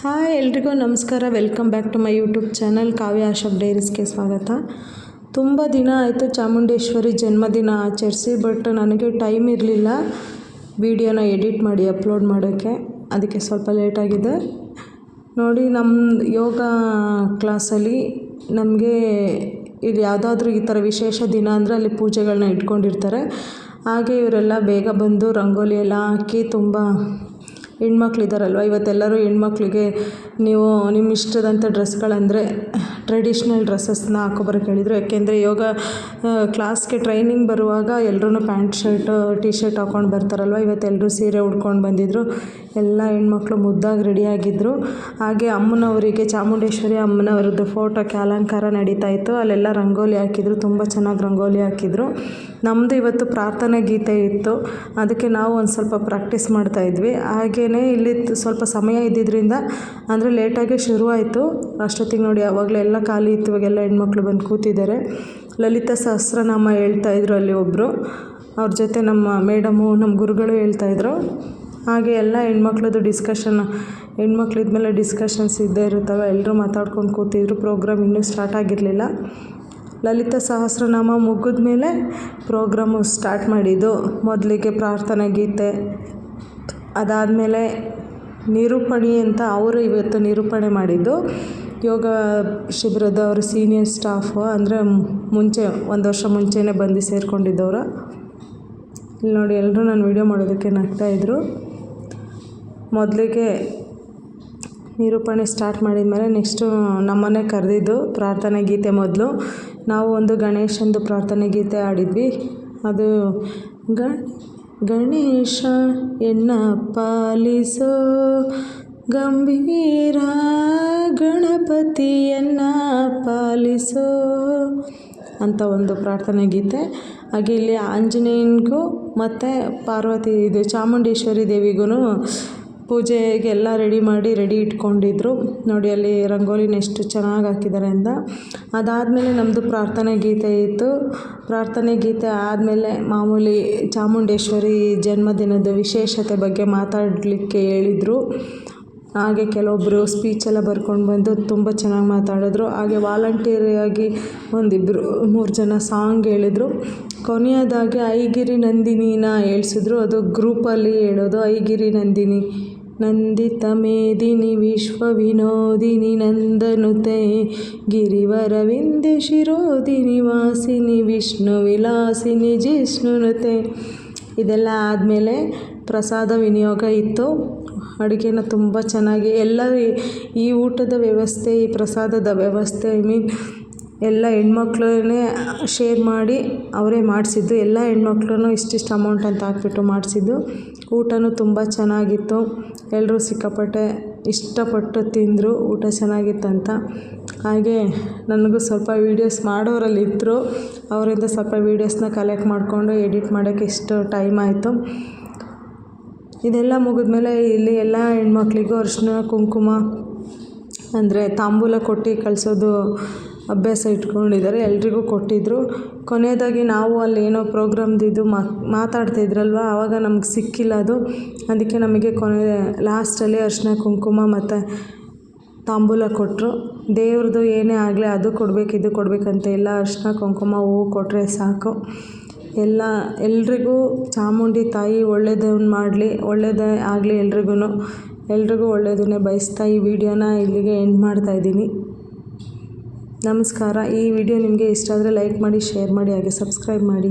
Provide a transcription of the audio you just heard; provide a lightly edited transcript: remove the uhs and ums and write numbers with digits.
Hi ಎಲ್ರಿಗೂ ನಮಸ್ಕಾರ. Welcome back to my YouTube channel Kavya ಆಶಾಪ್ ಡೈರೀಸ್ಗೆ ಸ್ವಾಗತ. ತುಂಬ ದಿನ ಆಯಿತು ಚಾಮುಂಡೇಶ್ವರಿ ಜನ್ಮದಿನ ಆಚರಿಸಿ, ಬಟ್ ನನಗೆ ಟೈಮ್ ಇರಲಿಲ್ಲ ವಿಡಿಯೋನ ಎಡಿಟ್ ಮಾಡಿ ಅಪ್ಲೋಡ್ ಮಾಡೋಕ್ಕೆ. ಅದಕ್ಕೆ ಸ್ವಲ್ಪ ಲೇಟಾಗಿದೆ. ನೋಡಿ, ನಮ್ಮ ಯೋಗ ಕ್ಲಾಸಲ್ಲಿ ನಮಗೆ ಇಲ್ಲಿ ಯಾವುದಾದ್ರೂ ಈ ಥರ ವಿಶೇಷ ದಿನ ಅಂದರೆ ಅಲ್ಲಿ ಪೂಜೆಗಳನ್ನ ಇಟ್ಕೊಂಡಿರ್ತಾರೆ. ಹಾಗೆ ಇವರೆಲ್ಲ ಬೇಗ ಬಂದು ರಂಗೋಲಿ ಎಲ್ಲ ಹಾಕಿ, ತುಂಬ ಹೆಣ್ಮಕ್ಳಿದ್ದಾರಲ್ವ, ಇವತ್ತೆಲ್ಲರೂ ಹೆಣ್ಮಕ್ಳಿಗೆ ನೀವು ನಿಮ್ಮ ಇಷ್ಟದಂಥ ಡ್ರೆಸ್ಗಳಂದರೆ ಟ್ರೆಡಿಷ್ನಲ್ ಡ್ರೆಸ್ಸಸ್ನ ಹಾಕೊಬರೋಕೆ ಹೇಳಿದರು. ಯಾಕೆಂದರೆ ಯೋಗ ಕ್ಲಾಸ್ಗೆ ಟ್ರೈನಿಂಗ್ ಬರುವಾಗ ಎಲ್ಲರೂ ಪ್ಯಾಂಟ್ ಶರ್ಟ್ ಟಿ ಶರ್ಟ್ ಹಾಕ್ಕೊಂಡು ಬರ್ತಾರಲ್ವ. ಇವತ್ತೆಲ್ಲರೂ ಸೀರೆ ಉಟ್ಕೊಂಡು ಬಂದಿದ್ದರು. ಎಲ್ಲ ಹೆಣ್ಮಕ್ಳು ಮುದ್ದಾಗಿ ರೆಡಿಯಾಗಿದ್ದರು. ಹಾಗೆ ಅಮ್ಮನವರಿಗೆ, ಚಾಮುಂಡೇಶ್ವರಿ ಅಮ್ಮನವ್ರದ್ದು ಫೋಟೋಕ್ಕೆ ಅಲಂಕಾರ ನಡೀತಾ ಇತ್ತು. ಅಲ್ಲೆಲ್ಲ ರಂಗೋಲಿ ಹಾಕಿದ್ರು, ತುಂಬ ಚೆನ್ನಾಗಿ ರಂಗೋಲಿ ಹಾಕಿದ್ರು. ನಮ್ಮದು ಇವತ್ತು ಪ್ರಾರ್ಥನೆ ಗೀತೆ ಇತ್ತು, ಅದಕ್ಕೆ ನಾವು ಒಂದು ಸ್ವಲ್ಪ ಪ್ರಾಕ್ಟೀಸ್ ಮಾಡ್ತಾಯಿದ್ವಿ. ಹಾಗೆಯೇ ಇಲ್ಲಿ ಸ್ವಲ್ಪ ಸಮಯ ಇದ್ದಿದ್ದರಿಂದ ಅಂದರೆ ಲೇಟಾಗಿ ಶುರುವಾಯಿತು. ಅಷ್ಟೊತ್ತಿಗೆ ನೋಡಿ ಆವಾಗಲೇ ಎಲ್ಲ ಖಾಲಿ ಇತ್ತು. ಇವಾಗೆಲ್ಲ ಹೆಣ್ಮಕ್ಳು ಬಂದು ಕೂತಿದ್ದಾರೆ. ಲಲಿತಾ ಸಹಸ್ರನಾಮ ಹೇಳ್ತಾಯಿದ್ರು ಅಲ್ಲಿ ಒಬ್ಬರು, ಅವ್ರ ಜೊತೆ ನಮ್ಮ ಮೇಡಮು, ನಮ್ಮ ಗುರುಗಳು ಹೇಳ್ತಾಯಿದ್ರು. ಹಾಗೆ ಎಲ್ಲ ಹೆಣ್ಮಕ್ಳದ್ದು ಡಿಸ್ಕಷನ್, ಹೆಣ್ಮಕ್ಳಿದ್ಮೇಲೆ ಡಿಸ್ಕಷನ್ಸ್ ಇದ್ದೇ ಇರುತ್ತವೆ. ಎಲ್ಲರೂ ಮಾತಾಡ್ಕೊಂಡು ಕೂತಿದ್ರು. ಪ್ರೋಗ್ರಾಮ್ ಇನ್ನೂ ಸ್ಟಾರ್ಟ್ ಆಗಿರಲಿಲ್ಲ. ಲಲಿತಾ ಸಹಸ್ರನಾಮ ಮುಗಿದ ಮೇಲೆ ಪ್ರೋಗ್ರಾಮು ಸ್ಟಾರ್ಟ್ ಮಾಡಿದ್ದು. ಮೊದಲಿಗೆ ಪ್ರಾರ್ಥನೆ ಗೀತೆ, ಅದಾದಮೇಲೆ ನಿರೂಪಣೆ ಅಂತ ಅವರು ಇವತ್ತು ನಿರೂಪಣೆ ಮಾಡಿದ್ದು. ಯೋಗ ಶಿಬಿರದ ಅವರು ಸೀನಿಯರ್ ಸ್ಟಾಫು, ಅಂದರೆ ಮುಂಚೆ ಒಂದು ವರ್ಷ ಮುಂಚೆನೇ ಬಂದು ಸೇರಿಕೊಂಡಿದ್ದವರು. ಇಲ್ಲಿ ನೋಡಿ, ಎಲ್ಲರೂ ನಾನು ವೀಡಿಯೋ ಮಾಡೋದಕ್ಕೆ ನಗ್ತಾಯಿದ್ರು. ಮೊದಲಿಗೆ ನಿರೂಪಣೆ ಸ್ಟಾರ್ಟ್ ಮಾಡಿದ್ಮೇಲೆ ನೆಕ್ಸ್ಟು ನಮ್ಮನ್ನೇ ಕರೆದಿದ್ದು ಪ್ರಾರ್ಥನೆ ಗೀತೆ. ಮೊದಲು ನಾವು ಒಂದು ಗಣೇಶಂದು ಪ್ರಾರ್ಥನೆ ಗೀತೆ ಆಡಿದ್ವಿ. ಅದು ಗಣೇಶ ಎನ್ನ ಪಾಲಿಸೋ, ಗಂಭೀರ ಗಣಪತಿಯನ್ನ ಪಾಲಿಸೋ ಅಂತ ಒಂದು ಪ್ರಾರ್ಥನೆ ಗೀತೆ. ಹಾಗೆ ಇಲ್ಲಿ ಆಂಜನೇಯನಿಗೂ ಮತ್ತು ಪಾರ್ವತಿ ಇದು ಚಾಮುಂಡೇಶ್ವರಿ ದೇವಿಗೂ ಪೂಜೆಗೆಲ್ಲ ರೆಡಿ ಇಟ್ಕೊಂಡಿದ್ರು. ನೋಡಿ ಅಲ್ಲಿ ರಂಗೋಲಿನ ಎಷ್ಟು ಚೆನ್ನಾಗಿ ಹಾಕಿದ್ದಾರೆ ಅಂತ. ಅದಾದಮೇಲೆ ನಮ್ಮದು ಪ್ರಾರ್ಥನೆ ಗೀತೆ ಇತ್ತು. ಪ್ರಾರ್ಥನೆ ಗೀತೆ ಆದಮೇಲೆ ಮಾಮೂಲಿ ಚಾಮುಂಡೇಶ್ವರಿ ಜನ್ಮದಿನದ ವಿಶೇಷತೆ ಬಗ್ಗೆ ಮಾತಾಡಲಿಕ್ಕೆ ಹೇಳಿದರು. ಹಾಗೆ ಕೆಲವೊಬ್ಬರು ಸ್ಪೀಚೆಲ್ಲ ಬರ್ಕೊಂಡು ಬಂದು ತುಂಬ ಚೆನ್ನಾಗಿ ಮಾತಾಡಿದ್ರು. ಹಾಗೆ ವಾಲಂಟಿಯರಾಗಿ ಒಂದಿಬ್ಬರು 3 ಜನ ಸಾಂಗ್ ಹೇಳಿದರು. ಕೊನೆಯದಾಗಿ ಐಗಿರಿ ನಂದಿನಿನ ಹೇಳ್ಸಿದ್ರು. ಅದು ಗ್ರೂಪಲ್ಲಿ ಹೇಳೋದು. ಐಗಿರಿ ನಂದಿನಿ ನಂದಿತ ಮೇದಿನಿ ವಿಶ್ವ ವಿನೋದಿನಿ ನಂದನುತೆ ಗಿರಿವರ ವಿಂಧ್ಯ ಶಿರೋದಿನಿ ವಾಸಿನಿ ವಿಷ್ಣು ವಿಲಾಸಿನಿ ಜಿಷ್ಣುನುತೆ. ಇದೆಲ್ಲ ಆದಮೇಲೆ ಪ್ರಸಾದ ವಿನಿಯೋಗ ಇತ್ತು. ಅಡುಗೆನ ತುಂಬ ಚೆನ್ನಾಗಿ ಎಲ್ಲ ಈ ಊಟದ ವ್ಯವಸ್ಥೆ, ಈ ಪ್ರಸಾದದ ವ್ಯವಸ್ಥೆ ಎಲ್ಲ ಹೆಣ್ಮಕ್ಳನ್ನೇ ಶೇರ್ ಮಾಡಿ ಅವರೇ ಮಾಡಿಸಿದ್ದು. ಎಲ್ಲ ಹೆಣ್ಮಕ್ಳು ಇಷ್ಟಿಷ್ಟು ಅಮೌಂಟ್ ಅಂತ ಹಾಕ್ಬಿಟ್ಟು ಮಾಡಿಸಿದ್ದು. ಊಟನೂ ತುಂಬ ಚೆನ್ನಾಗಿತ್ತು. ಎಲ್ಲರೂ ಸಿಕ್ಕಾಪಟ್ಟೆ ಇಷ್ಟಪಟ್ಟು ತಿಂದರು. ಊಟ ಚೆನ್ನಾಗಿತ್ತಂತ. ಹಾಗೆ ನನಗೂ ಸ್ವಲ್ಪ ವೀಡಿಯೋಸ್ ಮಾಡೋರಲ್ಲಿ ಇದ್ದರು. ಅವರಿಂದ ಸ್ವಲ್ಪ ವೀಡಿಯೋಸ್ನ ಕಲೆಕ್ಟ್ ಮಾಡಿಕೊಂಡು ಎಡಿಟ್ ಮಾಡೋಕ್ಕೆ ಇಷ್ಟು ಟೈಮ್ ಆಯಿತು. ಇದೆಲ್ಲ ಮುಗಿದ್ಮೇಲೆ ಇಲ್ಲಿ ಎಲ್ಲ ಹೆಣ್ಮಕ್ಳಿಗೂ ಅರಿಶಿನ ಕುಂಕುಮ ಅಂದರೆ ತಾಂಬೂಲ ಕೊಟ್ಟು ಕಳಿಸೋದು ಅಭ್ಯಾಸ ಇಟ್ಕೊಂಡಿದ್ದಾರೆ. ಎಲ್ರಿಗೂ ಕೊಟ್ಟಿದ್ದರು. ಕೊನೆಯದಾಗಿ ನಾವು ಅಲ್ಲಿ ಏನೋ ಪ್ರೋಗ್ರಾಮ್ದಿದ್ದು ಮಾತಾಡ್ತಿದ್ರಲ್ವ, ಆವಾಗ ನಮ್ಗೆ ಸಿಕ್ಕಿಲ್ಲ ಅದು. ಅದಕ್ಕೆ ನಮಗೆ ಲಾಸ್ಟಲ್ಲಿ ಅರಿಶಿನ ಕುಂಕುಮ ಮತ್ತು ತಾಂಬೂಲ ಕೊಟ್ಟರು. ದೇವ್ರದ್ದು ಏನೇ ಆಗಲಿ ಅದು ಕೊಡಬೇಕು ಇದು ಕೊಡಬೇಕಂತ ಇಲ್ಲ. ಅರಿಶಿನ ಕುಂಕುಮ ಹೂವು ಕೊಟ್ಟರೆ ಸಾಕು. ಎಲ್ರಿಗೂ ಚಾಮುಂಡಿ ತಾಯಿ ಒಳ್ಳೆಯದನ್ನು ಮಾಡಲಿ, ಒಳ್ಳೆಯದೇ ಆಗಲಿ. ಎಲ್ರಿಗೂ ಒಳ್ಳೆಯದನ್ನೇ ಬಯಸ್ತಾ ಈ ವಿಡಿಯೋನ ಇಲ್ಲಿಗೆ ಎಂಡ್ ಮಾಡ್ತಾಯಿದ್ದೀನಿ. ನಮಸ್ಕಾರ. ಈ ವಿಡಿಯೋ ನಿಮಗೆ ಇಷ್ಟ ಆದರೆ ಲೈಕ್ ಮಾಡಿ, ಶೇರ್ ಮಾಡಿ, ಹಾಗೆ ಸಬ್ಸ್ಕ್ರೈಬ್ ಮಾಡಿ.